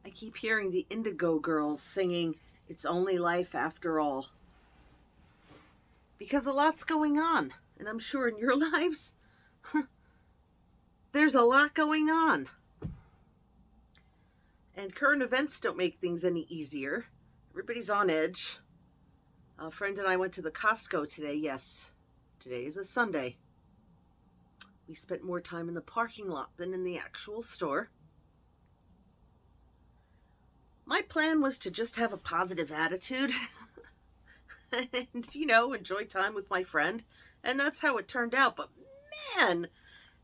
I keep hearing the Indigo Girls singing, "It's Only Life After All." Because a lot's going on. And I'm sure in your lives, there's a lot going on. And current events don't make things any easier. Everybody's on edge. A friend and I went to the Costco today. Yes, today is a Sunday. We spent more time in the parking lot than in the actual store. My plan was to just have a positive attitude and, enjoy time with my friend. And that's how it turned out. But man,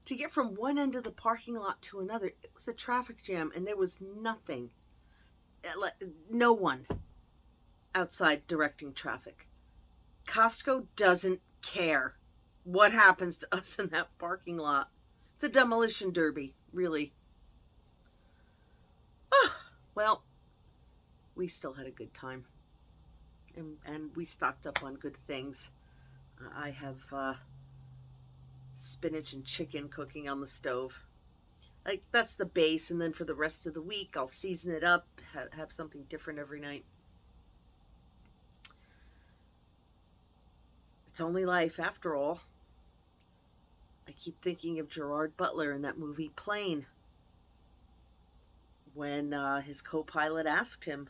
to get from one end of the parking lot to another, it was a traffic jam and there was nothing. No one outside directing traffic. Costco doesn't care what happens to us in that parking lot. It's a demolition derby, really. Oh, well, we still had a good time. And we stocked up on good things. I have spinach and chicken cooking on the stove. Like, that's the base, and then for the rest of the week, I'll season it up, have something different every night. It's only life, after all. I keep thinking of Gerard Butler in that movie Plane, when his co-pilot asked him,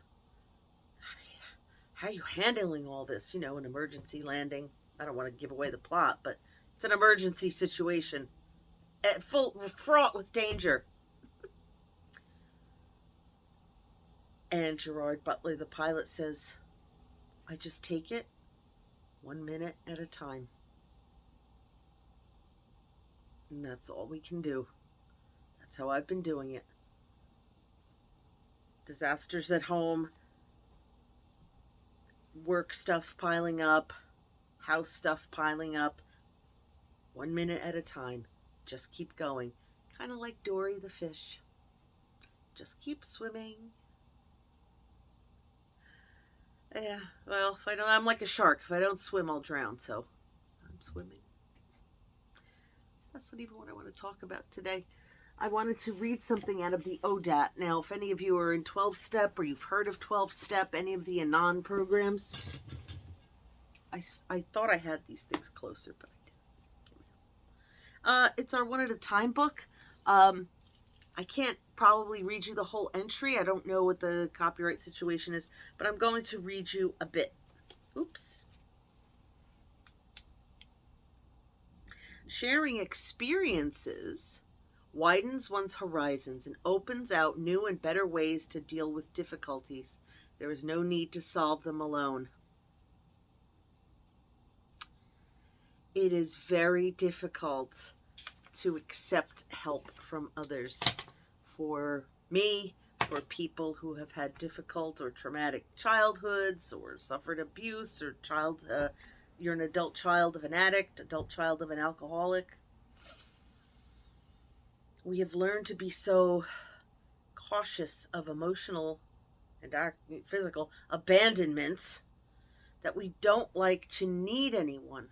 "How are you handling all this? An emergency landing." I don't want to give away the plot, but it's an emergency situation, fraught with danger. And Gerard Butler, the pilot, says, "I just take it 1 minute at a time. And that's all we can do." That's how I've been doing it. Disasters at home, work stuff piling up, house stuff piling up. 1 minute at a time. Just keep going. Kind of like Dory the fish. Just keep swimming. Yeah, well, I'm like a shark. If I don't swim, I'll drown, so I'm swimming. That's not even what I want to talk about today. I wanted to read something out of the ODAT. Now, if any of you are in 12-step or you've heard of 12-step, any of the Anon programs, I thought I had these things closer, but I didn't. It's our one at a time book. I can't probably read you the whole entry. I don't know what the copyright situation is, but I'm going to read you a bit. Oops. Sharing experiences widens one's horizons and opens out new and better ways to deal with difficulties. There is no need to solve them alone. It is very difficult to accept help from others. For me, for people who have had difficult or traumatic childhoods or suffered abuse, or you're an adult child of an addict, adult child of an alcoholic. We have learned to be so cautious of emotional and physical abandonment that we don't like to need anyone.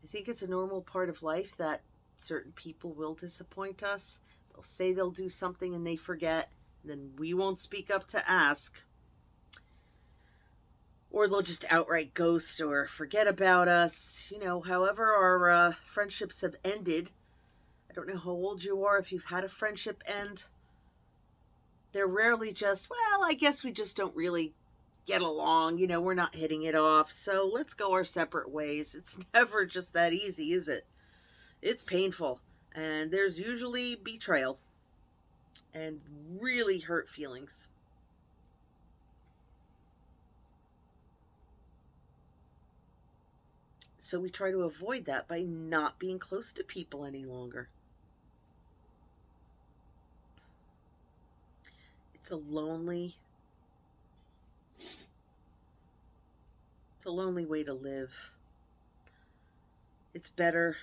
I think it's a normal part of life that certain people will disappoint us. They'll say they'll do something and they forget, and then we won't speak up to ask. Or they'll just outright ghost or forget about us. However our friendships have ended. I don't know how old you are if you've had a friendship end. They're rarely just, well, I guess we just don't really get along. We're not hitting it off, so let's go our separate ways. It's never just that easy, is it? It's painful. And there's usually betrayal and really hurt feelings. So we try to avoid that by not being close to people any longer. It's a lonely way to live. It's better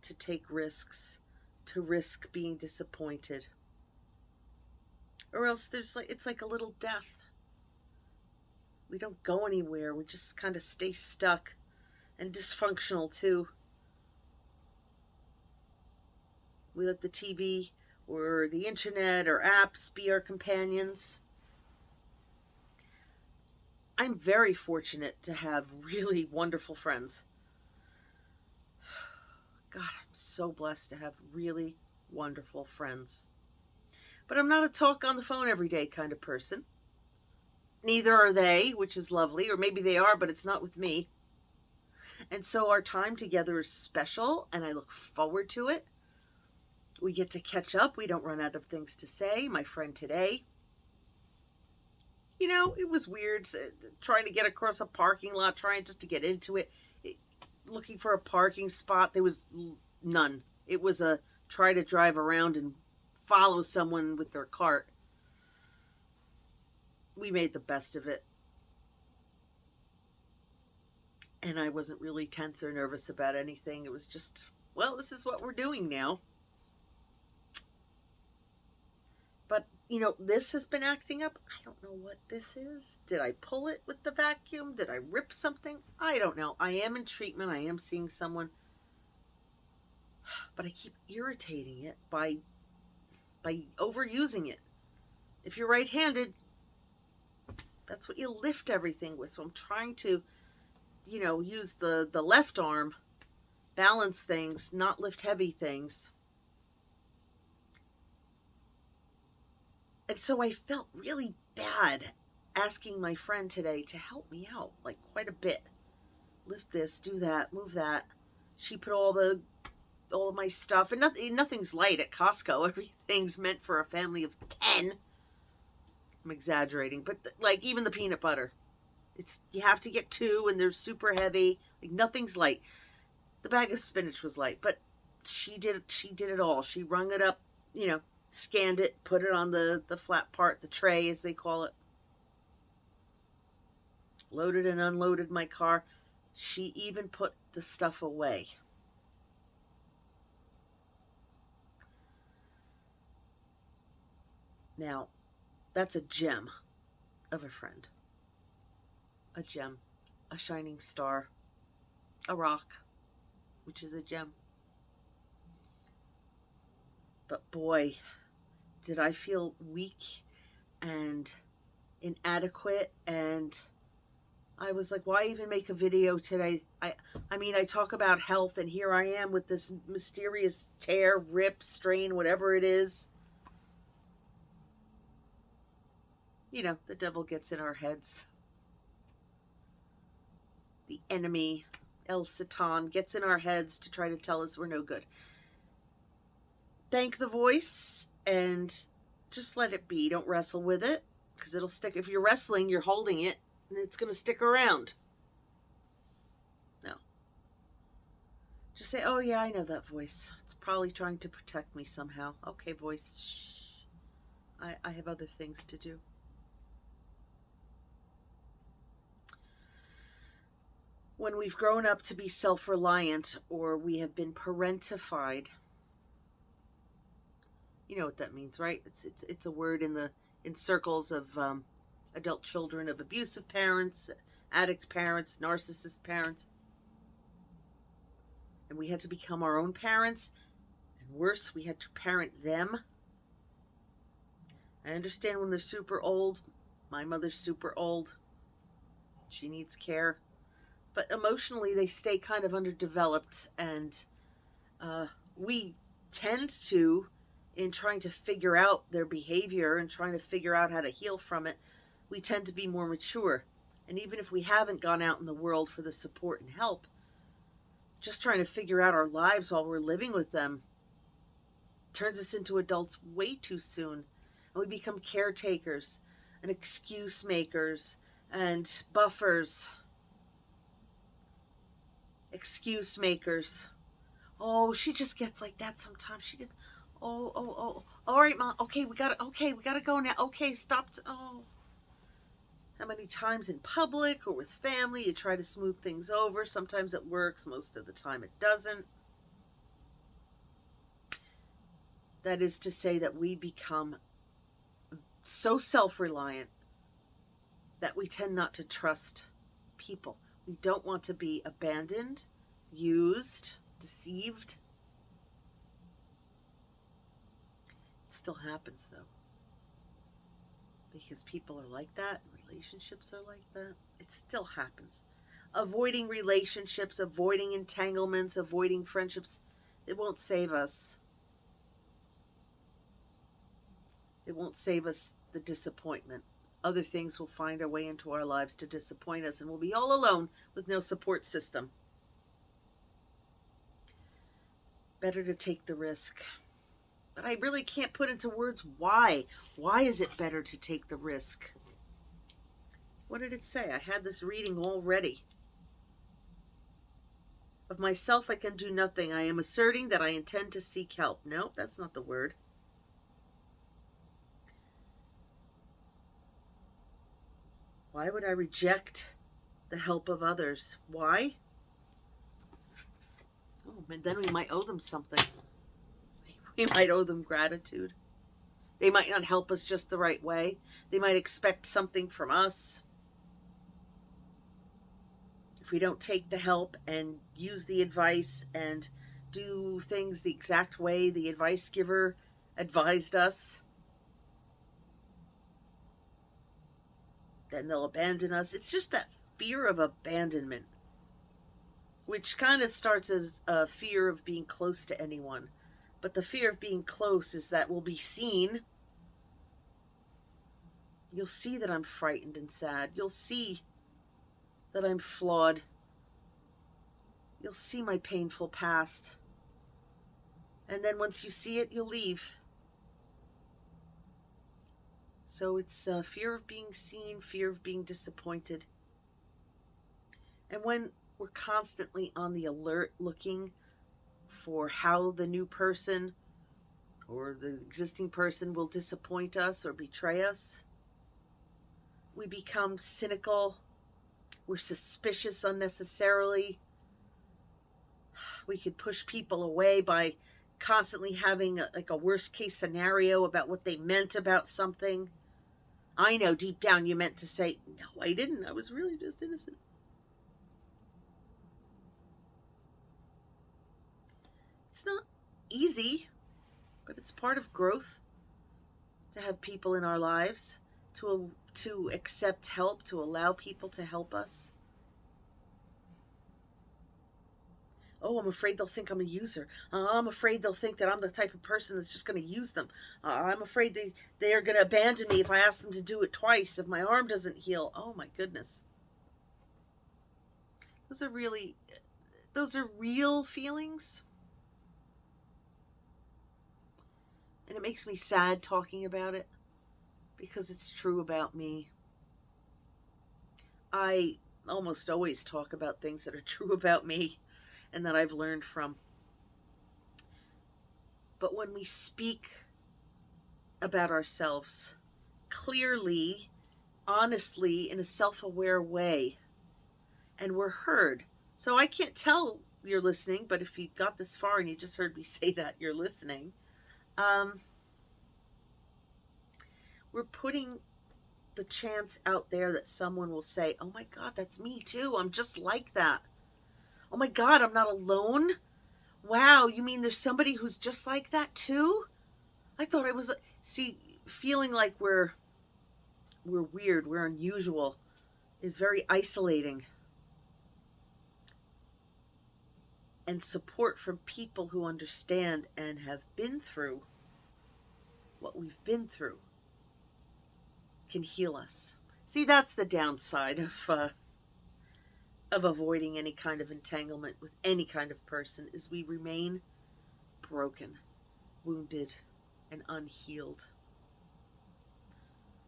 to take risks, to risk being disappointed. Or else it's like a little death. We don't go anywhere. We just kind of stay stuck and dysfunctional too. We let the TV or the internet or apps be our companions. I'm very fortunate to have really wonderful friends. God, I'm so blessed to have really wonderful friends. But I'm not a talk on the phone every day kind of person. Neither are they, which is lovely, or maybe they are, but it's not with me. And so our time together is special, and I look forward to it. We get to catch up. We don't run out of things to say. My friend today, it was weird trying to get across a parking lot, trying just to get into it, looking for a parking spot. There was none. It was a try to drive around and follow someone with their cart. We made the best of it. And I wasn't really tense or nervous about anything. It was just, well, this is what we're doing now. But, this has been acting up. I don't know what this is. Did I pull it with the vacuum? Did I rip something? I don't know. I am in treatment. I am seeing someone. But I keep irritating it by overusing it. If you're right-handed, that's what you lift everything with. So I'm trying to, use the left arm, balance things, not lift heavy things. And so I felt really bad asking my friend today to help me out, like quite a bit. Lift this, do that, move that. She put all of my stuff, and nothing's light at Costco. Everything's meant for a family of 10. I'm exaggerating, but like even the peanut butter, you have to get 2, and they're super heavy. Like nothing's light. The bag of spinach was light, but she did it all. She rung it up, scanned it, put it on the flat part, the tray as they call it. Loaded and unloaded my car. She even put the stuff away. Now, that's a gem of a friend. A gem. A shining star. A rock, which is a gem. But boy, did I feel weak and inadequate, and I was like, why even make a video today? I mean, I talk about health, and here I am with this mysterious tear, rip, strain, whatever it is. The devil gets in our heads. The enemy, El Satan, gets in our heads to try to tell us we're no good. Thank the voice and just let it be. Don't wrestle with it, because it'll stick. If you're wrestling, you're holding it, and it's going to stick around. No. Just say, oh yeah, I know that voice. It's probably trying to protect me somehow. Okay, voice, shh. I have other things to do. When we've grown up to be self-reliant, or we have been parentified, you know what that means, right? It's a word in circles of adult children of abusive parents, addict parents, narcissist parents. And we had to become our own parents, and worse, we had to parent them. I understand when they're super old. My mother's super old. She needs care. But emotionally, they stay kind of underdeveloped, and we tend to, in trying to figure out their behavior and trying to figure out how to heal from it, we tend to be more mature. And even if we haven't gone out in the world for the support and help, just trying to figure out our lives while we're living with them turns us into adults way too soon. And we become caretakers and excuse makers and buffers. Excuse makers. Oh, she just gets like that sometimes. She did. Oh. All right, Mom. Okay, we gotta go now. Okay, stop. Oh. How many times in public or with family you try to smooth things over? Sometimes it works. Most of the time it doesn't. That is to say that we become so self-reliant that we tend not to trust people. We don't want to be abandoned, used, deceived. still happens, though. Because people are like that, relationships are like that. It still happens. Avoiding relationships, avoiding entanglements, avoiding friendships, it won't save us. It won't save us the disappointment. Other things will find their way into our lives to disappoint us, and we'll be all alone with no support system. Better to take the risk. But I really can't put into words why. Why is it better to take the risk? What did it say? I had this reading already. Of myself I can do nothing. I am asserting that I intend to seek help. No, that's not the word. Why would I reject the help of others? Why? Oh, and then we might owe them something. We might owe them gratitude. They might not help us just the right way. They might expect something from us. If we don't take the help and use the advice and do things the exact way the advice giver advised us, then they'll abandon us. It's just that fear of abandonment, which kind of starts as a fear of being close to anyone. But the fear of being close is that we'll be seen. You'll see that I'm frightened and sad. You'll see that I'm flawed. You'll see my painful past. And then once you see it, you'll leave. So it's fear of being seen, fear of being disappointed. And when we're constantly on the alert looking for how the new person or the existing person will disappoint us or betray us, we become cynical. We're suspicious unnecessarily. We could push people away by constantly having a worst case scenario about what they meant about something. I know deep down you meant to say, no, I didn't. I was really just innocent. It's not easy, but it's part of growth to have people in our lives, to accept help, to allow people to help us. Oh, I'm afraid they'll think I'm a user. I'm afraid they'll think that I'm the type of person that's just going to use them. I'm afraid they are going to abandon me if I ask them to do it twice, if my arm doesn't heal. Oh my goodness. Those are real feelings. And it makes me sad talking about it because it's true about me. I almost always talk about things that are true about me and that I've learned from. But when we speak about ourselves clearly, honestly, in a self-aware way, and we're heard. So I can't tell you're listening, but if you got this far and you just heard me say that, you're listening. We're putting the chance out there that someone will say, oh my God, that's me too. I'm just like that. Oh my God, I'm not alone. Wow, you mean there's somebody who's just like that too? I thought I was... See, feeling like we're weird, we're unusual is very isolating. And support from people who understand and have been through what we've been through can heal us. See, that's the downside of avoiding any kind of entanglement with any kind of person, is we remain broken, wounded, and unhealed.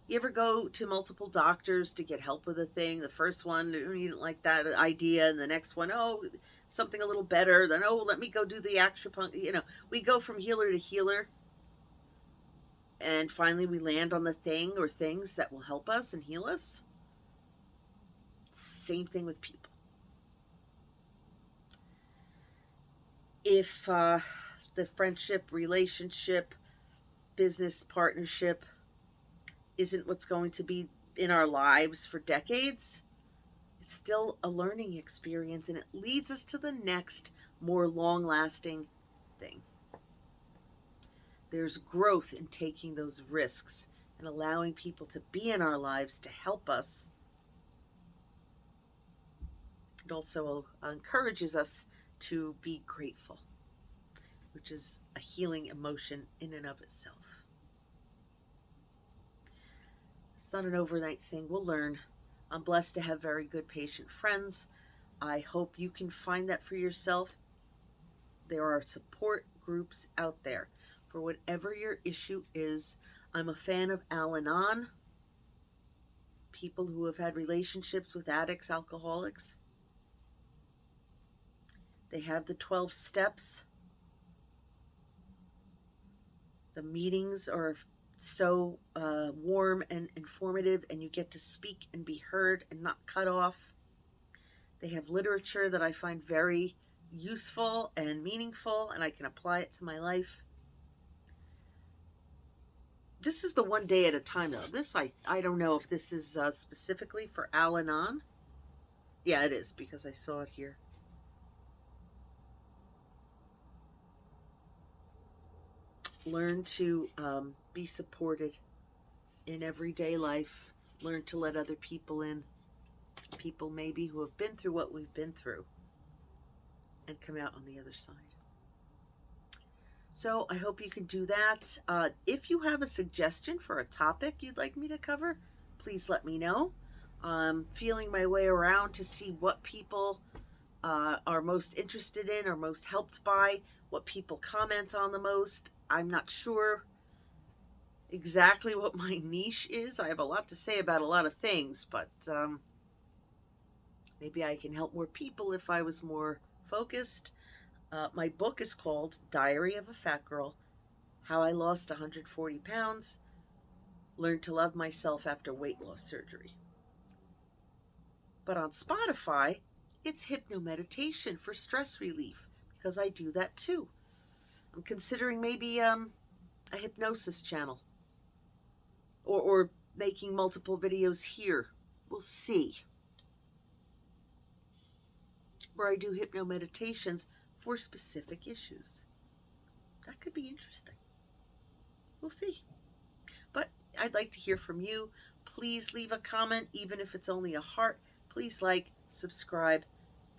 You ever go to multiple doctors to get help with a thing? The first one, you didn't like that idea, and the next one, oh, something a little better. Then, oh, let me go do the acupuncture. You know, we go from healer to healer. And finally we land on the thing or things that will help us and heal us. Same thing with people. If the friendship, relationship, business partnership isn't what's going to be in our lives for decades, it's still a learning experience, and it leads us to the next, more long-lasting thing. There's growth in taking those risks and allowing people to be in our lives to help us. It also encourages us to be grateful, which is a healing emotion in and of itself. It's not an overnight thing. We'll learn. I'm blessed to have very good patient friends. I hope you can find that for yourself. There are support groups out there for whatever your issue is. I'm a fan of Al-Anon, people who have had relationships with addicts, alcoholics. They have the 12 steps. The meetings are so warm and informative, and you get to speak and be heard and not cut off. They have literature that I find very useful and meaningful, and I can apply it to my life. This is the one day at a time, though. This, I don't know if this is specifically for Al-Anon. Yeah, it is, because I saw it here. Learn to be supported in everyday life. Learn to let other people in. People maybe who have been through what we've been through and come out on the other side. So I hope you can do that. If you have a suggestion for a topic you'd like me to cover, please let me know. I'm feeling my way around to see what people are most interested in or most helped by, what people comment on the most. I'm not sure exactly what my niche is. I have a lot to say about a lot of things, but maybe I can help more people if I was more focused. My book is called Diary of a Fat Girl: How I Lost 140 Pounds, Learned to Love Myself After Weight Loss Surgery. But on Spotify, it's hypnomeditation for stress relief, because I do that too. I'm considering maybe a hypnosis channel, or making multiple videos here. We'll see. Where I do hypnomeditations for specific issues. That could be interesting. We'll see. But I'd like to hear from you. Please leave a comment, even if it's only a heart. Please like, subscribe,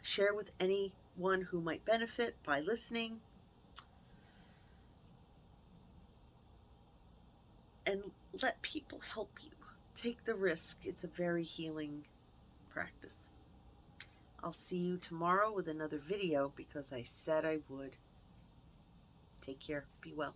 share with anyone who might benefit by listening. And let people help you. Take the risk. It's a very healing practice. I'll see you tomorrow with another video because I said I would. Take care. Be well.